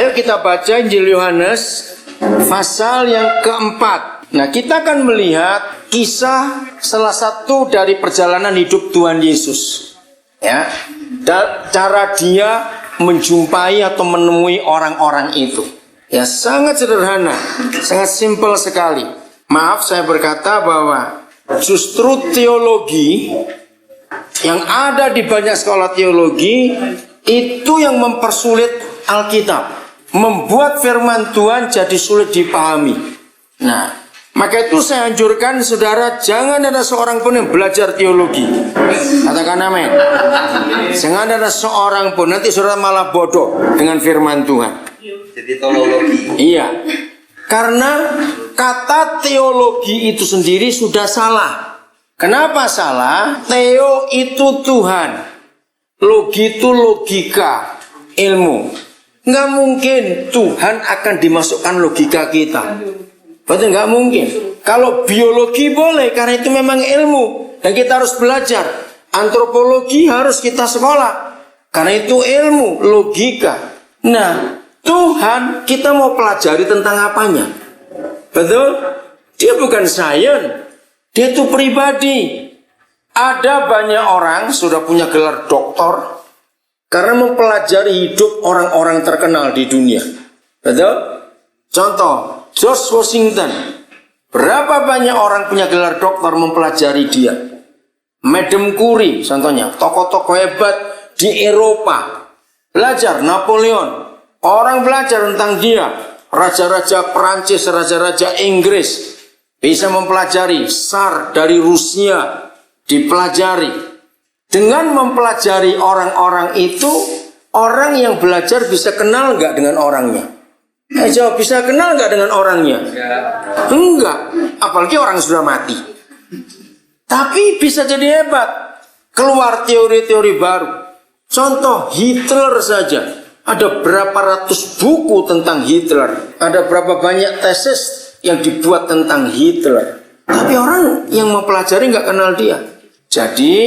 Ayo kita baca Injil Yohanes pasal yang keempat. Nah, kita akan melihat kisah salah satu dari perjalanan hidup Tuhan Yesus. Ya, dan cara dia menjumpai atau menemui orang-orang itu. Ya, sangat sederhana, sangat simpel sekali. Maaf saya berkata bahwa justru teologi yang ada di banyak sekolah teologi itu yang mempersulit Alkitab, membuat firman Tuhan jadi sulit dipahami. Nah, maka itu saya anjurkan saudara, jangan ada seorang pun yang belajar teologi. Katakan amin. Jangan ada seorang pun, nanti saudara malah bodoh dengan firman Tuhan. Jadi teologi. Iya. Karena kata teologi itu sendiri sudah salah. Kenapa salah? Theo itu Tuhan, logi itu logika, ilmu. Nggak mungkin Tuhan akan dimasukkan logika kita. Betul, nggak mungkin. Kalau biologi boleh, karena itu memang ilmu dan kita harus belajar. Antropologi harus kita sekolah, karena itu ilmu, logika. Nah, Tuhan kita mau pelajari tentang apanya? Betul? Dia bukan sains, dia itu pribadi. Ada banyak orang sudah punya gelar doktor karena mempelajari hidup orang-orang terkenal di dunia. Betul? Contoh, George Washington. Berapa banyak orang punya gelar doktor mempelajari dia? Madame Curie, contohnya, tokoh-tokoh hebat di Eropa. Belajar Napoleon. Orang belajar tentang dia. Raja-raja Perancis, raja-raja Inggris. Bisa mempelajari. Tsar dari Rusia dipelajari. Dengan mempelajari orang-orang itu, orang yang belajar bisa kenal nggak dengan orangnya? Jawab, bisa kenal nggak dengan orangnya? Enggak. Apalagi orang sudah mati. Tapi bisa jadi hebat. Keluar teori-teori baru. Contoh Hitler saja. Ada berapa ratus buku tentang Hitler. Ada berapa banyak tesis yang dibuat tentang Hitler. Tapi orang yang mempelajari nggak kenal dia. Jadi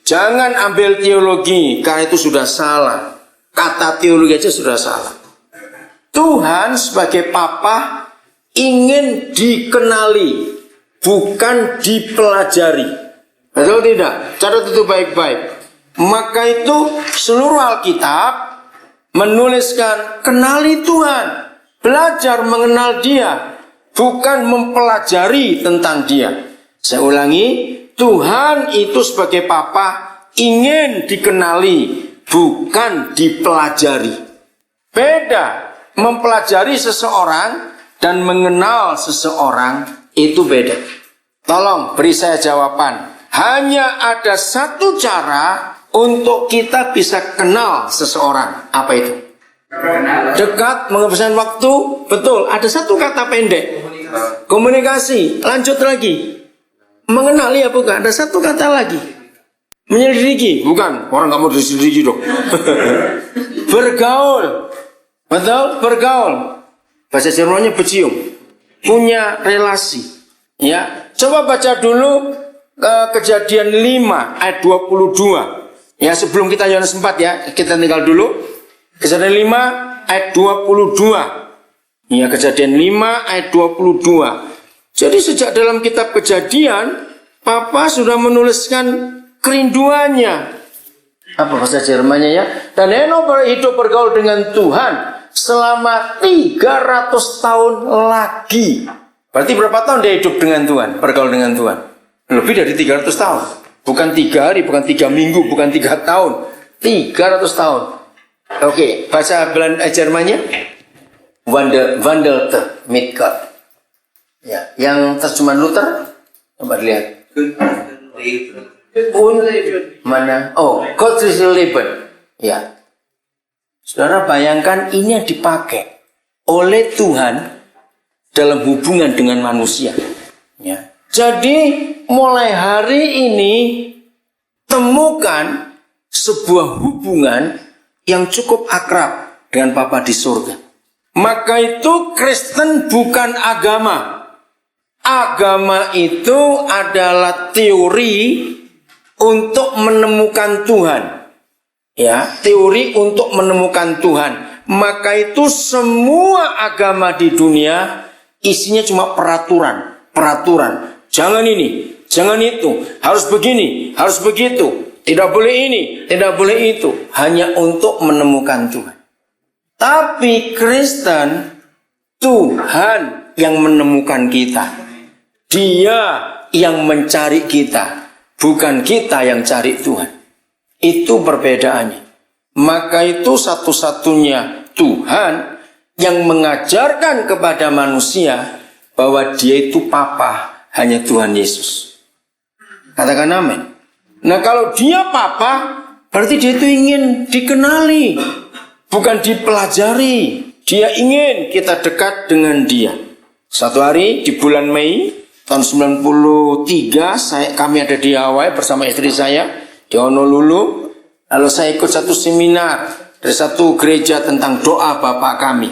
jangan ambil teologi, karena itu sudah salah. Kata teologi aja sudah salah. Tuhan sebagai Papa ingin dikenali, bukan dipelajari. Betul tidak? Catat itu baik-baik. Maka itu seluruh Alkitab menuliskan kenali Tuhan, belajar mengenal Dia, bukan mempelajari tentang Dia. Saya ulangi, Tuhan itu sebagai Papa ingin dikenali, bukan dipelajari. Beda, mempelajari seseorang dan mengenal seseorang itu beda. Tolong beri saya jawaban. Hanya ada satu cara untuk kita bisa kenal seseorang. Apa itu? Dekat, menghabiskan waktu. Betul, ada satu kata pendek. Komunikasi. Lanjut lagi. Mengenali ya bukan? Ada satu kata lagi. Menyelidiki. Bukan, orang nggak mau diselidiki dong. Bergaul. Betul, bergaul. Bahasa Jermannya bercium. Punya relasi. Ya, coba baca dulu Kejadian 5 ayat 22. Ya, sebelum kita Yohanes 4 ya, kita tinggal dulu. Kejadian 5 ayat 22. Ya, Kejadian 5 ayat 22. Jadi sejak dalam kitab Kejadian, Papa sudah menuliskan kerinduannya. Apa bahasa Jermannya ya? Dan Henokh hidup bergaul dengan Tuhan selama 300 tahun lagi. Berarti berapa tahun dia hidup dengan Tuhan, bergaul dengan Tuhan? Lebih dari 300 tahun. Bukan 3 hari, bukan 3 minggu, bukan 3 tahun. 300 tahun. Oke, bahasa Jermannya Wandelte mit Gott. Ya, yang terjemahan Luther, coba lihat. Mana? Oh, Gottes Leben. Ya. Saudara bayangkan ini yang dipakai oleh Tuhan dalam hubungan dengan manusia. Ya. Jadi mulai hari ini temukan sebuah hubungan yang cukup akrab dengan Bapa di surga. Maka itu Kristen bukan agama. Agama itu adalah teori untuk menemukan Tuhan. Ya, teori untuk menemukan Tuhan. maka itu semua agama di dunia isinya cuma peraturan. Jangan ini, jangan itu, harus begini, harus begitu, tidak boleh ini, tidak boleh itu, hanya untuk menemukan Tuhan. Tapi Kristen, Tuhan yang menemukan kita. Dia yang mencari kita, bukan kita yang cari Tuhan. Itu perbedaannya. Maka itu satu-satunya Tuhan yang mengajarkan kepada manusia bahwa dia itu Papa, hanya Tuhan Yesus. Katakan amin. Nah, kalau dia Papa, berarti dia itu ingin dikenali, bukan dipelajari. Dia ingin kita dekat dengan dia. Satu hari di bulan Mei tahun 93, kami ada di Hawaii bersama istri saya di Honolulu. Lalu saya ikut satu seminar dari satu gereja tentang doa Bapak kami.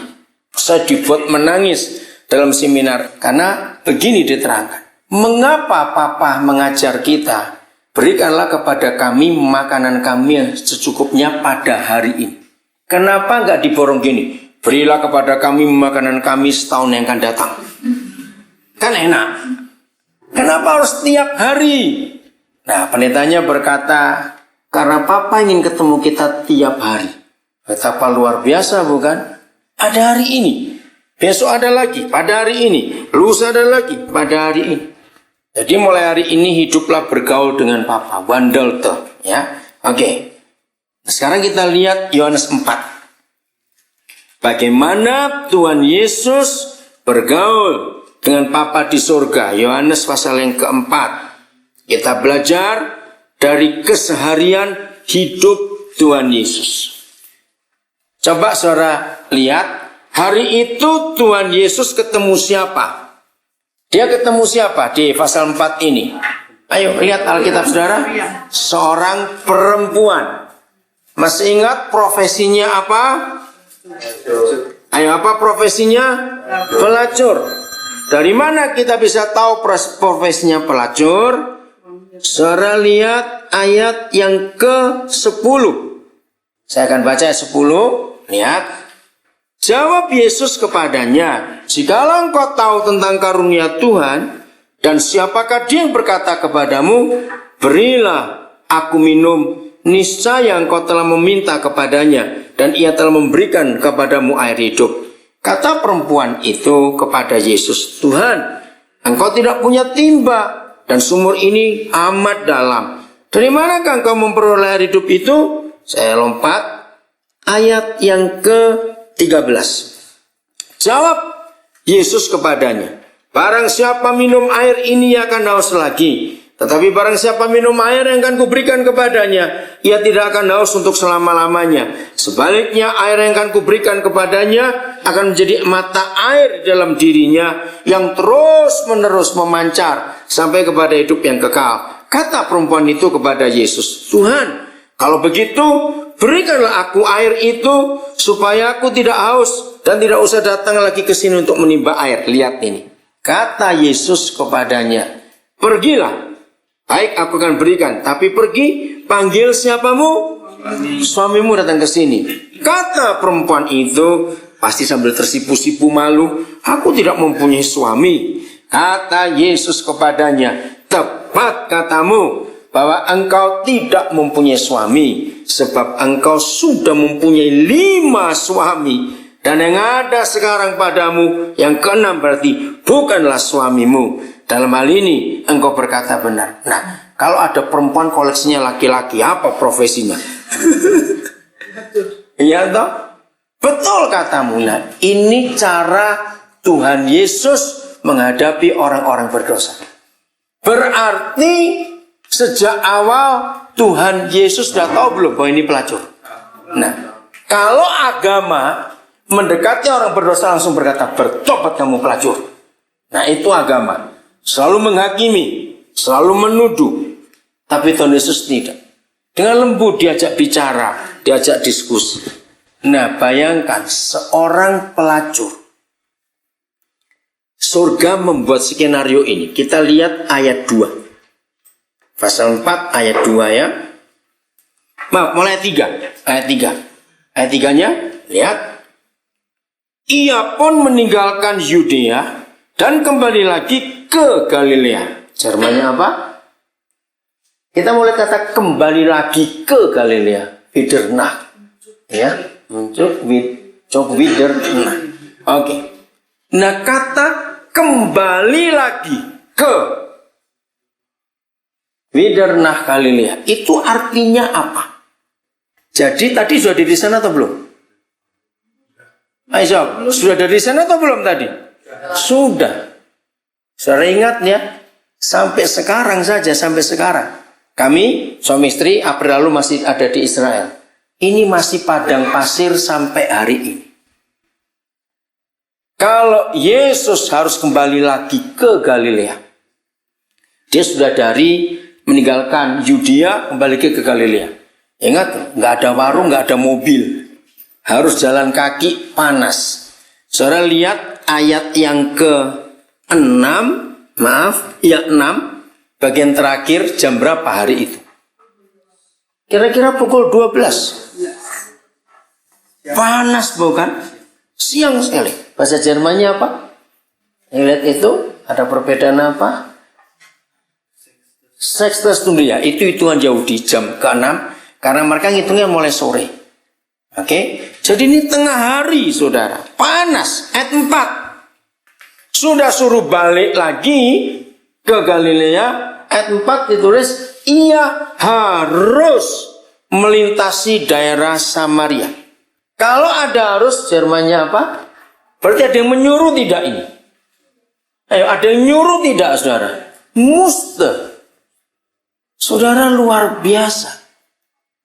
Saya dibuat menangis dalam seminar karena begini diterangkan. Mengapa Papa mengajar kita? Berikanlah kepada kami makanan kami yang secukupnya pada hari ini. Kenapa nggak diborong gini? Berilah kepada kami makanan kami setahun yang akan datang. Kan enak. Kenapa harus setiap hari? Nah, pendetanya berkata, karena Papa ingin ketemu kita tiap hari. Betapa luar biasa, bukan? Ada hari ini, besok ada lagi, pada hari ini, lusa ada lagi, pada hari ini. Jadi mulai hari ini hiduplah bergaul dengan Papa, wandelte, ya. Oke. Nah, sekarang kita lihat Yohanes 4. Bagaimana Tuhan Yesus bergaul dengan Papa di surga. Yohanes pasal yang keempat. Kita belajar dari keseharian hidup Tuhan Yesus. Coba saudara lihat, hari itu Tuhan Yesus ketemu siapa? Dia ketemu siapa di pasal 4 ini? Ayo lihat Alkitab saudara. Seorang perempuan. Masih ingat profesinya apa? Ayo, apa profesinya? Pelacur. Dari mana kita bisa tahu profesinya pelacur? Saudara lihat ayat yang ke-10. Saya akan baca ayat 10. Lihat. Jawab Yesus kepadanya, jikalau engkau tahu tentang karunia Tuhan, dan siapakah dia yang berkata kepadamu, berilah aku minum, niscaya engkau telah meminta kepadanya, dan ia telah memberikan kepadamu air hidup. Kata perempuan itu kepada Yesus, Tuhan, engkau tidak punya timba, dan sumur ini amat dalam. Dari manakah engkau memperoleh air hidup itu? Saya lompat ayat yang ke-13. Jawab Yesus kepadanya, barang siapa minum air ini akan haus lagi. Tetapi barang siapa minum air yang akan kuberikan kepadanya, ia tidak akan haus untuk selama-lamanya. Sebaliknya air yang akan kuberikan kepadanya akan menjadi mata air dalam dirinya yang terus-menerus memancar sampai kepada hidup yang kekal. Kata perempuan itu kepada Yesus, Tuhan, kalau begitu berikanlah aku air itu supaya aku tidak haus dan tidak usah datang lagi ke sini untuk menimba air. Lihat ini. Kata Yesus kepadanya, pergilah. Baik, aku akan berikan. Tapi pergi, panggil siapamu? Suamimu datang ke sini. Kata perempuan itu, pasti sambil tersipu-sipu malu, aku tidak mempunyai suami. Kata Yesus kepadanya, tepat katamu, bahwa engkau tidak mempunyai suami, sebab engkau sudah mempunyai 5 suami. Dan yang ada sekarang padamu, yang ke-6 berarti bukanlah suamimu. Dalam hal ini engkau berkata benar. Nah, kalau ada perempuan koleksinya laki-laki, apa profesinya? Iya toh? Betul katamu. Nah, ini cara Tuhan Yesus menghadapi orang-orang berdosa. Berarti sejak awal Tuhan Yesus sudah tahu belum bahwa ini pelacur. Nah, kalau agama mendekati orang berdosa langsung berkata, bertobat kamu pelacur. Nah, itu agama. Selalu menghakimi, selalu menuduh. Tapi Tuhan Yesus tidak. Dengan lembut diajak bicara, diajak diskusi. Nah, bayangkan seorang pelacur. Surga membuat skenario ini. Kita lihat ayat 2. Pasal 4 ayat 2 ya. Maaf, mulai ayat 3. Ayat 3. Ayat 3-nya, lihat. ia pun meninggalkan Yudea dan kembali lagi ke Galilea. Jermannya apa? Kita mulai kata kembali lagi ke Galilea. Wieder nach. Ya, cok wieder nach. Oke. Nah, kata kembali lagi ke wieder nach Galilea itu artinya apa? Jadi tadi sudah di sana atau belum? Ayo, sudah dari sana atau belum tadi? Sudah. Saudara ingat ya? Sampai sekarang saja, sampai sekarang. Kami, suami istri, April lalu masih ada di Israel. Ini masih padang pasir sampai hari ini. Kalau Yesus harus kembali lagi ke Galilea. Dia sudah dari meninggalkan Yudea, kembali ke Galilea. Ingat, nggak ada warung, nggak ada mobil. Harus jalan kaki, panas. Saudara lihat ayat yang ke-6, bagian terakhir jam berapa hari itu? Kira-kira pukul 12. Panas bukan? Siang sekali. Bahasa Jermannya apa? Lihat itu, ada perbedaan apa? Sextastunde ya, itu hitungan Yahudi jam ke-6. Karena mereka ngitungnya mulai sore. Oke, jadi ini tengah hari, saudara. Panas, ayat 4. Sudah suruh balik lagi ke Galilea. Ayat 4 ditulis, ia harus melintasi daerah Samaria. Kalau ada harus, Jermannya apa? Berarti ada yang menyuruh tidak ini? Ayo, ada yang nyuruh tidak, saudara? Muste. Saudara luar biasa.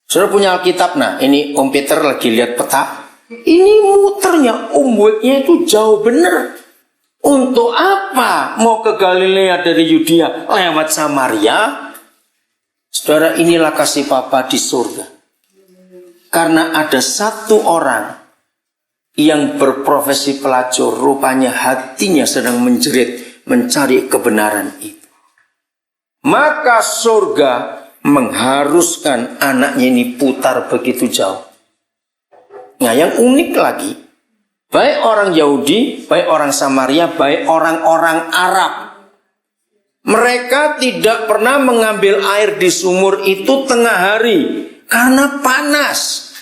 Saudara punya Alkitab, nah ini Om Peter lagi lihat peta. Ini muternya, umbunya itu jauh benar. Untuk apa mau ke Galilea dari Yudea lewat Samaria? Saudara, inilah kasih Bapa di surga. Karena ada satu orang yang berprofesi pelacur, rupanya hatinya sedang menjerit mencari kebenaran itu. Maka surga mengharuskan anaknya ini putar begitu jauh. Nah, yang unik lagi, baik orang Yahudi, baik orang Samaria, baik orang-orang Arab, mereka tidak pernah mengambil air di sumur itu tengah hari karena panas.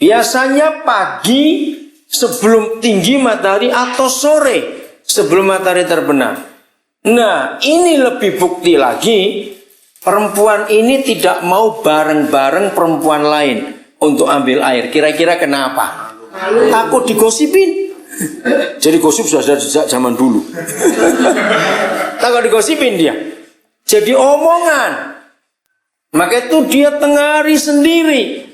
Biasanya pagi sebelum tinggi matahari atau sore sebelum matahari terbenam. Nah, ini lebih bukti lagi. Perempuan ini tidak mau bareng-bareng perempuan lain untuk ambil air. Kira-kira kenapa? Takut digosipin. Jadi gosip sudah ada sejak zaman dulu. Takut digosipin dia. Jadi omongan. Maka itu dia tengah hari sendiri.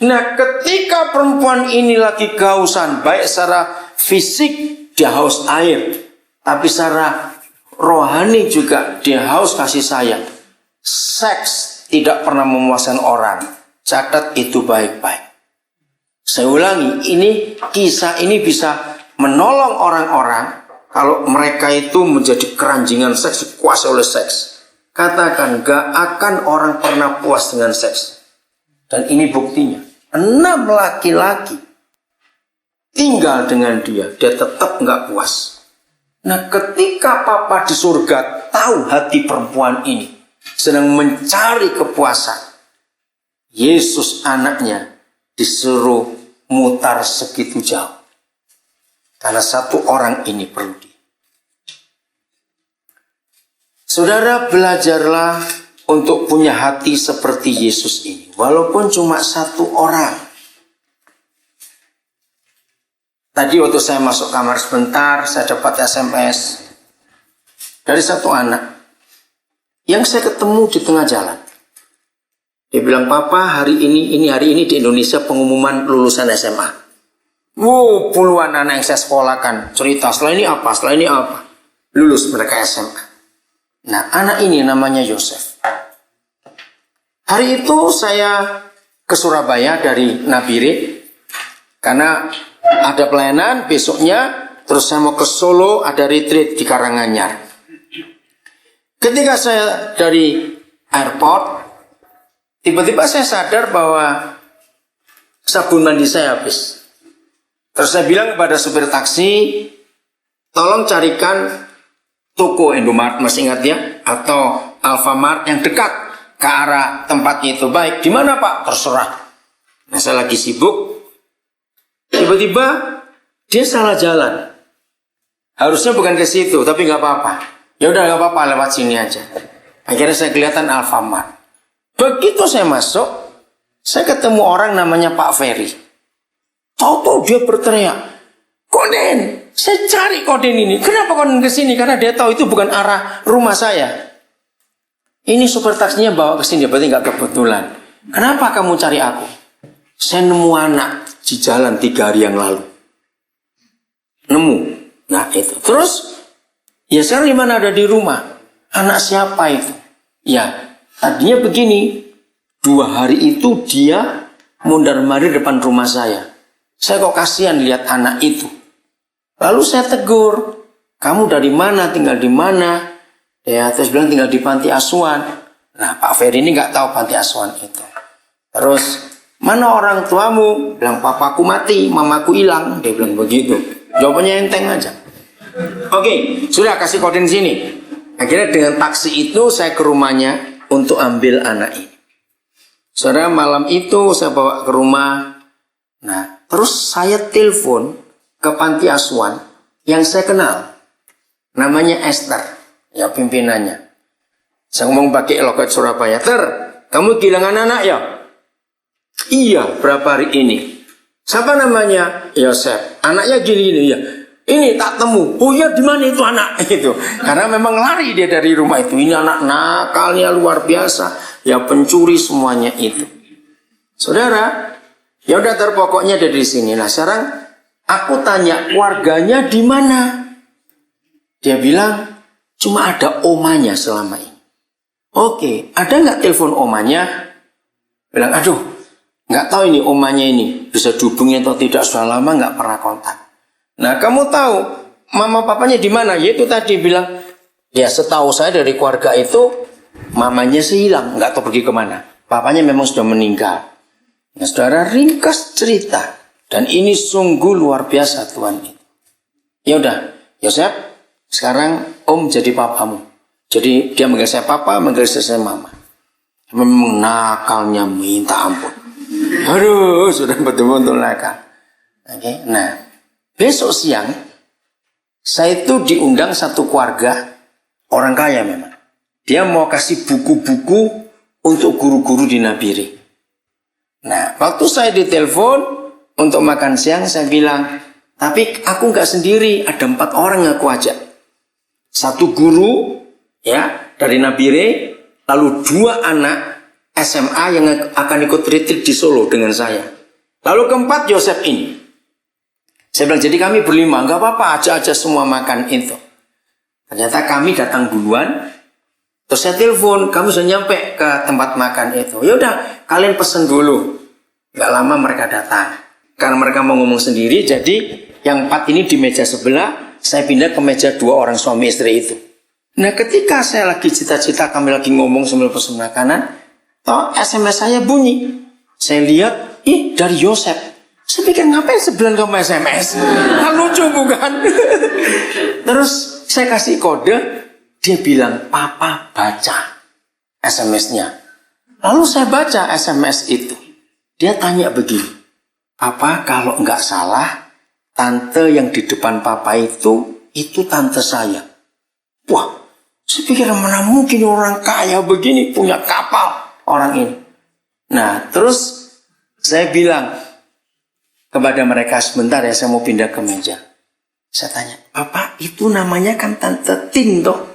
Nah, ketika perempuan ini lagi kehausan, baik secara fisik dia haus air, tapi secara rohani juga dia haus kasih sayang. Seks tidak pernah memuaskan orang. Catat itu baik-baik. Saya ulangi, ini kisah ini bisa menolong orang-orang kalau mereka itu menjadi keranjingan seks, dikuasai oleh seks. Katakan, gak akan orang pernah puas dengan seks. Dan ini buktinya. 6 laki-laki tinggal dengan dia tetap gak puas. Nah, ketika Papa di surga tahu hati perempuan ini sedang mencari kepuasan, Yesus anaknya disuruh mutar segitu jauh. Karena satu orang ini perlu dia. Saudara, belajarlah untuk punya hati seperti Yesus ini. Walaupun cuma satu orang. Tadi waktu saya masuk kamar sebentar, saya dapat SMS dari satu anak yang saya ketemu di tengah jalan. Dia bilang, Papa, hari ini di Indonesia pengumuman lulusan SMA. Wow, puluhan anak yang saya sekolahkan cerita, setelah ini apa, lulus mereka SMA. Nah, anak ini namanya Yosef. Hari itu saya ke Surabaya dari Nabire, karena ada pelayanan besoknya, terus saya mau ke Solo, ada retreat di Karanganyar. Ketika saya dari airport, tiba-tiba saya sadar bahwa sabun mandi saya habis. Terus saya bilang kepada supir taksi, tolong carikan toko Indomaret, masih ingat ya? Atau Alfamart yang dekat ke arah tempatnya itu. Baik, di mana Pak? Terserah. Nah, saya lagi sibuk. Tiba-tiba dia salah jalan. Harusnya bukan ke situ, tapi nggak apa-apa. Ya udah nggak apa-apa, lewat sini aja. Akhirnya saya kelihatan Alfamart. Begitu saya masuk, saya ketemu orang namanya Pak Ferry. Tahu-tahu dia berteriak, "Koden, saya cari Koden ini. Kenapa Koden kesini? Karena dia tahu itu bukan arah rumah saya. Ini supir taksinya bawa kesini, berarti nggak kebetulan. Kenapa kamu cari aku? Saya nemu anak di jalan 3 hari yang lalu. Nemu. Nah itu. Terus, ya sekarang di mana? Ada di rumah. Anak siapa itu? Ya, tadinya begini. 2 hari itu dia mondar-mandir depan rumah saya. Saya kok kasihan lihat anak itu. Lalu saya tegur, kamu dari mana, tinggal di mana? Ya, terus bilang tinggal di panti asuhan. Nah, Pak Ferry ini nggak tahu panti asuhan itu. Terus, mana orang tuamu? Bilang, papaku mati, mamaku hilang. Dia bilang begitu. Jawabannya enteng aja. Oke, sudah kasih kode di sini. Akhirnya dengan taksi itu saya ke rumahnya untuk ambil anak ini. Saudara, malam itu saya bawa ke rumah. Nah, terus saya telepon ke panti asuhan yang saya kenal. Namanya Esther, ya pimpinannya. Saya ngomong pakai logat Surabaya. Kamu kehilangan anak ya? Iya, berapa hari ini? Siapa namanya? Yosef. Anaknya gini ya. Ini tak temu. Oh ya, di mana itu anak? Itu. Karena memang lari dia dari rumah itu. Ini anak nakalnya luar biasa. Ya pencuri semuanya itu. Saudara, ya udah terpokoknya dari sini. Nah sekarang aku tanya warganya di mana? Dia bilang cuma ada omanya selama ini. Oke, ada nggak telepon omanya? Bilang aduh, nggak tahu ini omanya ini bisa dihubungi atau tidak, sudah lama nggak pernah kontak. Nah kamu tahu mama papanya di mana? Yaitu tadi bilang ya setahu saya dari keluarga itu mamanya hilang, nggak tahu pergi kemana. Papanya memang sudah meninggal. Nah, saudara, ringkas cerita. Dan ini sungguh luar biasa Tuhan itu. Ya udah, Yosef, sekarang Om jadi papamu. Jadi dia manggil saya papa, manggil saya mama. Memang nakalnya minta ampun. Aduh, sudah betul-betul nakal. Oke, nah, besok siang saya itu diundang satu keluarga orang kaya memang. Dia mau kasih buku-buku untuk guru-guru di Nabire. Nah, waktu saya ditelepon untuk makan siang, saya bilang, tapi aku nggak sendiri, ada 4 orang yang aku ajak. 1 guru, ya, dari Nabire, lalu 2 anak SMA yang akan ikut retreat di Solo dengan saya. Lalu keempat, Yosef ini. Saya bilang, jadi kami berlima, nggak apa-apa, ajak-ajak semua makan itu. Ternyata kami datang duluan. Terus saya telepon, kamu sudah nyampe ke tempat makan itu. Ya udah, kalian pesen dulu. Gak lama mereka datang. Karena mereka mau ngomong sendiri, jadi yang 4 ini di meja sebelah, saya pindah ke meja 2 orang suami istri itu. Nah, ketika saya lagi cita-cita, kami lagi ngomong sambil pesen makanan, toh SMS saya bunyi. Saya lihat, dari Yosef. Saya pikir ngapain sebulan kamu SMS? Kan lucu bukan? Terus saya kasih kode. Dia bilang, papa baca SMS-nya. Lalu saya baca SMS itu. Dia tanya begini, papa kalau nggak salah, tante yang di depan papa itu tante saya. Wah, saya pikir mana mungkin orang kaya begini punya kapal orang ini. Nah, terus saya bilang kepada mereka, sebentar ya, saya mau pindah ke meja. Saya tanya, papa itu namanya kan tante Tin toh?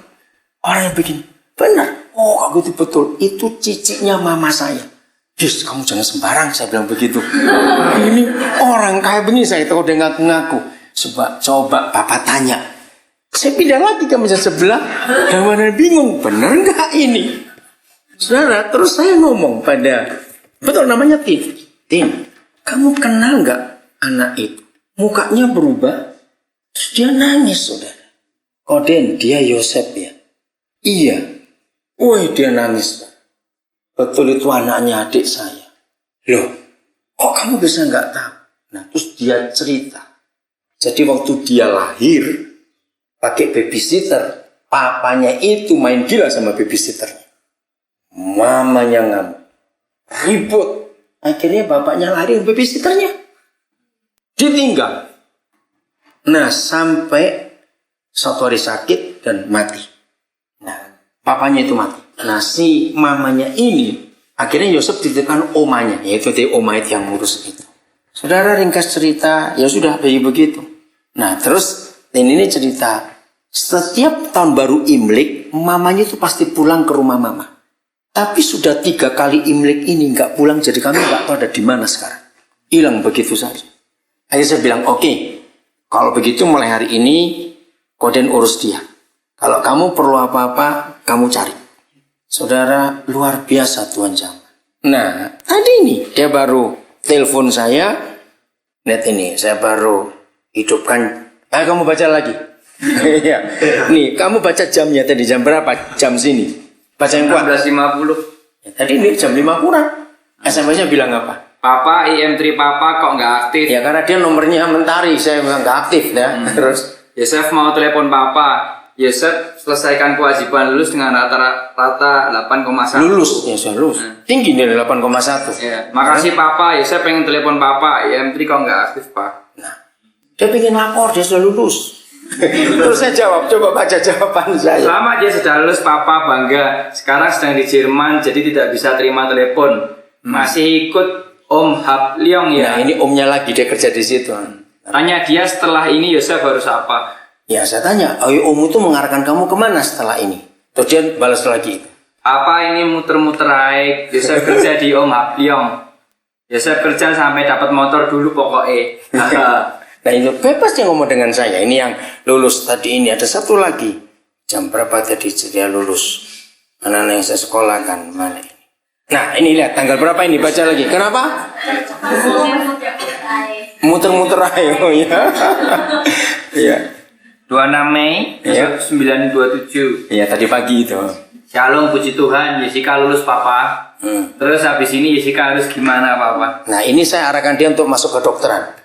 Orang yang begini, benar. Oh, aku itu betul. Itu ciciknya mama saya. Yes, kamu jangan sembarang, saya bilang begitu. Ini orang kaya begini, saya tahu dia ngaku-ngaku. Coba papa tanya. Saya pindah lagi ke meja sebelah. Yang mana bingung, benar nggak ini? Saudara, terus saya ngomong pada, betul namanya Tin. Tin, kamu kenal nggak anak itu? Mukanya berubah. Terus dia nangis, saudara. Koden, dia Yosef ya. Iya. Wih, dia nangis. Betul itu anaknya adik saya. Loh, kok kamu bisa nggak tahu? Nah, terus dia cerita. Jadi waktu dia lahir pakai babysitter, papanya itu main gila sama babysitternya. Mamanya ngamuk, ribut. Akhirnya bapaknya lari ke babysitternya, ditinggal. Nah, sampai suatu hari sakit dan mati. Nah, papanya itu mati. Nah, si mamanya ini akhirnya Yosef dititipkan omanya, yaitu di oma itu yang ngurus itu. Saudara, ringkas cerita, ya sudah begitu. Nah, terus ini cerita, setiap tahun baru Imlek, mamanya itu pasti pulang ke rumah mama. Tapi sudah 3 kali Imlek ini nggak pulang, jadi kami nggak tahu ada di mana sekarang. Hilang begitu saja. Akhirnya saya bilang, oke, kalau begitu mulai hari ini Koden urus dia. Kalau kamu perlu apa-apa, kamu cari. Saudara, luar biasa Tuhan jamah. Nah, tadi ini dia baru telepon saya. Net ini, saya baru hidupkan. Kamu baca lagi. Iya. Nih, kamu baca jamnya tadi, jam berapa? Jam sini. Baca yang kuat. 16.50. Ya, tadi ini jam 5 kurang. SMS-nya bilang apa? Papa, IM3 Papa kok nggak aktif? Ya karena dia nomornya mentari, saya bilang nggak aktif ya. Terus Yosef mau telepon Papa. Yosef selesaikan kewajiban lulus dengan rata-rata 8,1. lulus, ya sudah lulus. Tinggi dari 8,1. Ya, makasih Papa. Yosef pengen telepon Papa. IM3 kok nggak aktif Pak? Nah, dia pengen lapor, dia sudah lulus. Terus saya jawab, coba baca jawaban saya. Selama dia sudah lulus, Papa bangga. Sekarang sedang di Jerman, jadi tidak bisa terima telepon. Masih ikut Om Hap Leong ya? Nah, ini omnya lagi, dia kerja di situ. Tanya dia setelah ini Yosef harus apa? Ya, saya tanya, om itu mengarahkan kamu kemana setelah ini? Terus dia balas lagi. Apa ini muter-muter aik? Yosef kerja di Om Hap Leong. Yosef kerja sampai dapat motor dulu pokoknya. Nah, itu bebas dia ngomong dengan saya. Ini yang lulus tadi ini. Ada satu lagi. Jam berapa tadi dia lulus? Anak-anak yang saya sekolahkan. Mana ini? Nah, ini lihat. Tanggal berapa ini? Baca lagi. Kenapa? Muter-muter ayo. Oh, ya. Iya. 26 Mei Ya. 1927. Iya, tadi pagi itu. Shalom, puji Tuhan. Jessica lulus Papa. Terus habis ini Jessica harus gimana Papa? Nah, ini saya arahkan dia untuk masuk ke dokteran.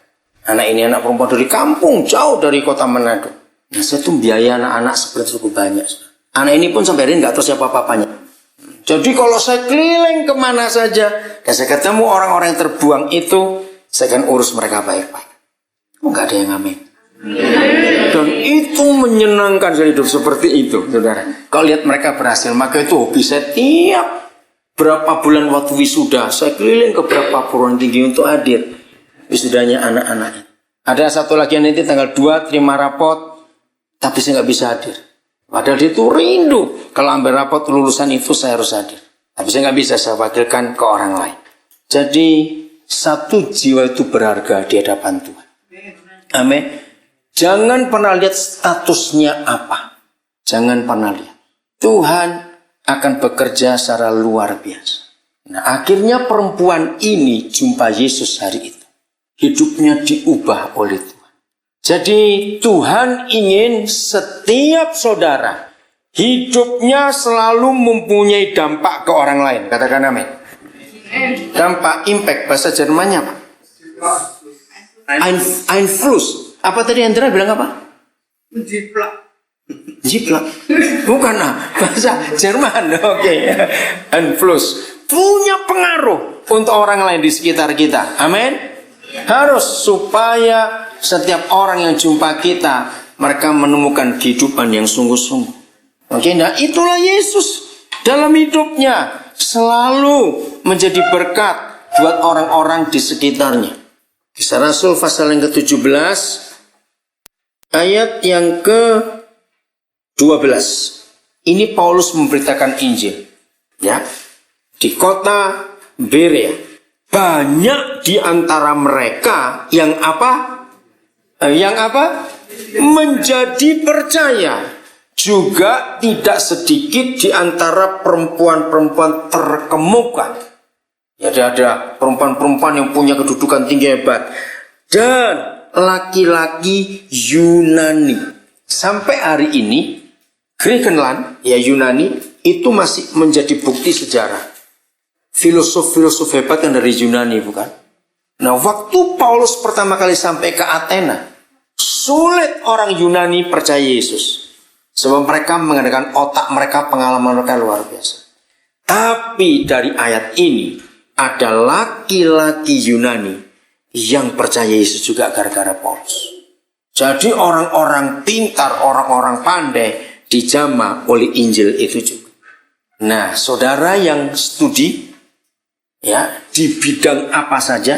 Anak ini anak perempuan dari kampung, jauh dari kota Manado. Nah, saya tuh biaya anak-anak seperti cukup banyak. Anak ini pun sampai hari ini nggak tahu siapa papanya. Jadi kalau saya keliling kemana saja, dan saya ketemu orang-orang yang terbuang itu, saya akan urus mereka baik-baik. Nggak ada yang amin. Dan itu menyenangkan saya hidup seperti itu, saudara. Kalau lihat mereka berhasil, maka itu hobi saya. Tiap berapa bulan waktu wisuda, saya keliling ke beberapa perguruan tinggi untuk hadir wisudanya anak-anak. Ada satu lagi yang nanti tanggal 2 terima rapot, tapi saya nggak bisa hadir. Padahal dia itu rindu. Kalau ambil rapot lulusan itu saya harus hadir. Tapi saya nggak bisa, saya wakilkan ke orang lain. Jadi satu jiwa itu berharga di hadapan Tuhan. Amin. Jangan pernah lihat statusnya apa. Jangan pernah lihat. Tuhan akan bekerja secara luar biasa. Nah, akhirnya perempuan ini jumpa Yesus hari itu. Hidupnya diubah oleh Tuhan. Jadi Tuhan ingin setiap saudara hidupnya selalu mempunyai dampak ke orang lain. Katakan amin. Dampak, impact, bahasa Jermannya apa? Einfluss. Apa tadi Andra bilang apa? Jiplak. Bukan bahasa Jerman. Oke. Einfluss. Punya pengaruh untuk orang lain di sekitar kita. Amin. Harus supaya setiap orang yang jumpa kita, mereka menemukan kehidupan yang sungguh-sungguh. Oke, nah itulah Yesus dalam hidupnya selalu menjadi berkat buat orang-orang di sekitarnya. Kisah Rasul pasal yang ke-17 ayat yang ke-12. Ini Paulus memberitakan Injil, ya, di kota Berea. Banyak di antara mereka yang apa? Menjadi percaya. Juga tidak sedikit di antara perempuan-perempuan terkemuka. Ya, ada perempuan-perempuan yang punya kedudukan tinggi hebat. Dan laki-laki Yunani. Sampai hari ini, Griechenland, ya Yunani, itu masih menjadi bukti sejarah. Filosof-filosof hebat yang dari Yunani, bukan? Nah, waktu Paulus pertama kali sampai ke Athena, sulit orang Yunani percaya Yesus. Sebab mereka mengadakan otak mereka, pengalaman mereka luar biasa. Tapi dari ayat ini ada laki-laki Yunani yang percaya Yesus juga gara-gara Paulus. Jadi orang-orang pintar, orang-orang pandai dijamah oleh Injil itu juga. Nah, saudara yang studi ya di bidang apa saja,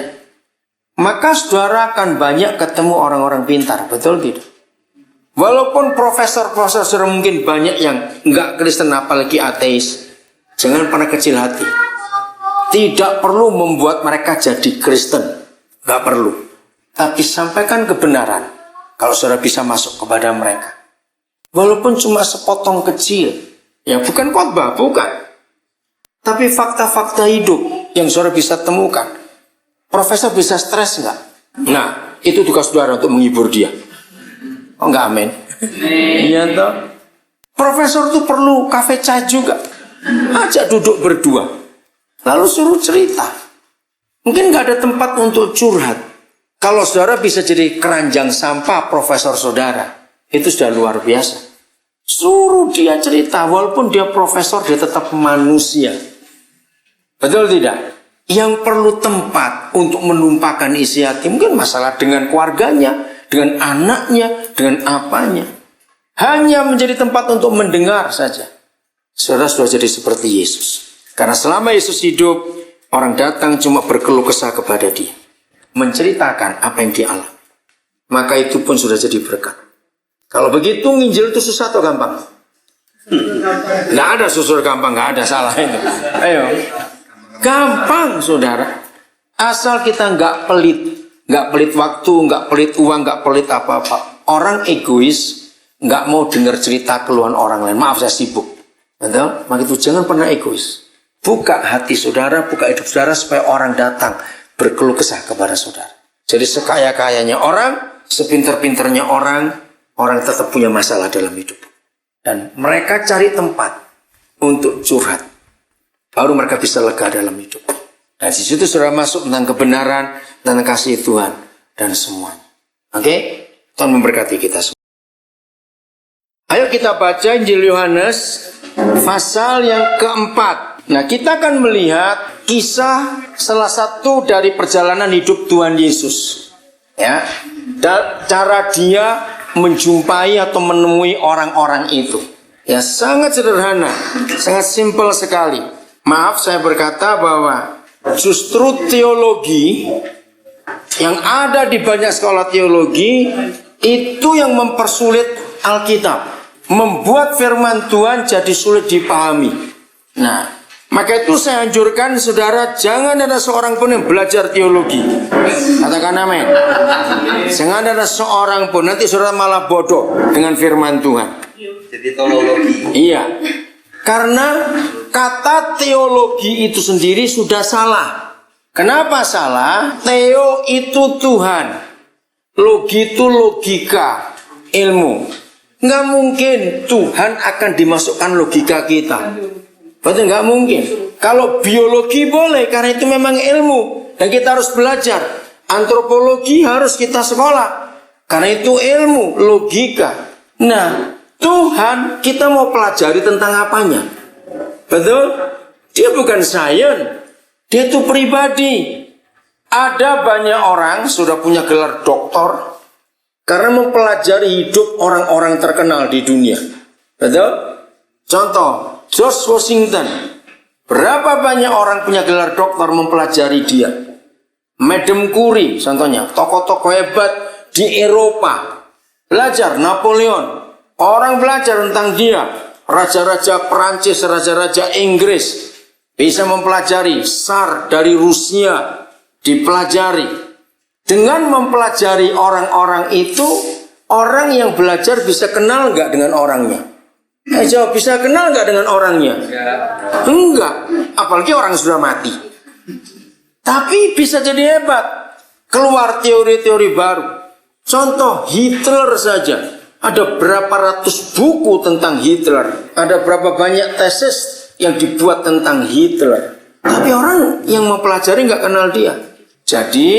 maka saudara akan banyak ketemu orang-orang pintar, betul tidak? Walaupun profesor-profesor mungkin banyak yang enggak Kristen apalagi ateis, jangan pernah kecil hati. Tidak perlu membuat mereka jadi Kristen, enggak perlu. Tapi sampaikan kebenaran kalau saudara bisa masuk kepada mereka. Walaupun cuma sepotong kecil, ya bukan khotbah, bukan. Tapi fakta-fakta hidup yang saudara bisa temukan. Profesor bisa stres enggak? Nah, itu tugas saudara untuk menghibur dia. Oh enggak, amin. Iya toh. Profesor tuh perlu kafe cah juga. Ajak duduk berdua. Lalu suruh cerita. Mungkin enggak ada tempat untuk curhat. Kalau saudara bisa jadi keranjang sampah profesor saudara, itu sudah luar biasa. Suruh dia cerita, walaupun dia profesor, dia tetap manusia. Betul tidak? Yang perlu tempat untuk menumpahkan isi hati, mungkin masalah dengan keluarganya, dengan anaknya, dengan apanya. Hanya menjadi tempat untuk mendengar saja. Saudara sudah jadi seperti Yesus. Karena selama Yesus hidup, orang datang cuma berkeluh kesah kepada dia, menceritakan apa yang dia alami. Maka itu pun sudah jadi berkat. Kalau begitu nginjil itu susah atau gampang? Nggak ada susur gampang, nggak ada salah ini. Ayo, gampang saudara. Asal kita nggak pelit waktu, nggak pelit uang, nggak pelit apa-apa. Orang egois nggak mau dengar cerita keluhan orang lain. Maaf saya sibuk, betul? Maka itu jangan pernah egois. Buka hati saudara, buka hidup saudara supaya orang datang berkeluh kesah kepada saudara. Jadi sekaya-kayanya orang, sepinter-pinternya orang tetap punya masalah dalam hidup. Dan mereka cari tempat untuk curhat. Baru mereka bisa lega dalam hidup. Dan di situ saudara masuk tentang kebenaran, tentang kasih Tuhan, dan semuanya. Oke? Tuhan memberkati kita semua. Ayo kita baca Injil Yohanes, pasal yang keempat. Nah, kita akan melihat kisah salah satu dari perjalanan hidup Tuhan Yesus. Ya, dan cara dia menjumpai atau menemui orang-orang itu. Ya, sangat sederhana, sangat simpel sekali. Maaf saya berkata bahwa justru teologi yang ada di banyak sekolah teologi itu yang mempersulit Alkitab, membuat firman Tuhan jadi sulit dipahami. Nah, maka itu saya anjurkan saudara, jangan ada seorang pun yang belajar teologi. Katakan amin. Jangan ada seorang pun, nanti saudara malah bodoh dengan firman Tuhan. Jadi teologi. Iya. Karena kata teologi itu sendiri sudah salah. Kenapa salah? Theo itu Tuhan, logi itu logika, ilmu. Nggak mungkin Tuhan akan dimasukkan logika kita. Betul, nggak mungkin. Kalau biologi boleh, karena itu memang ilmu dan kita harus belajar. Antropologi harus kita sekolah, karena itu ilmu, logika. Nah, Tuhan kita mau pelajari tentang apanya? Betul? Dia bukan sains, dia itu pribadi. Ada banyak orang sudah punya gelar doktor karena mempelajari hidup orang-orang terkenal di dunia. Betul? Contoh, George Washington. Berapa banyak orang punya gelar doktor mempelajari dia? Madame Curie, contohnya, tokoh-tokoh hebat di Eropa. Belajar Napoleon. Orang belajar tentang dia. Raja-raja Perancis, raja-raja Inggris. Bisa mempelajari. Tsar dari Rusia dipelajari. Dengan mempelajari orang-orang itu, orang yang belajar bisa kenal nggak dengan orangnya? Jawab, bisa kenal nggak dengan orangnya? Enggak. Apalagi orang sudah mati. Tapi bisa jadi hebat. Keluar teori-teori baru. Contoh Hitler saja. Ada berapa ratus buku tentang Hitler. Ada berapa banyak tesis yang dibuat tentang Hitler. Tapi orang yang mempelajari nggak kenal dia. Jadi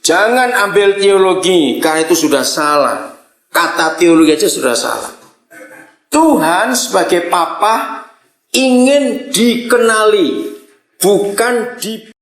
jangan ambil teologi, karena itu sudah salah. Kata teologi aja sudah salah. Tuhan sebagai Papa ingin dikenali, bukan di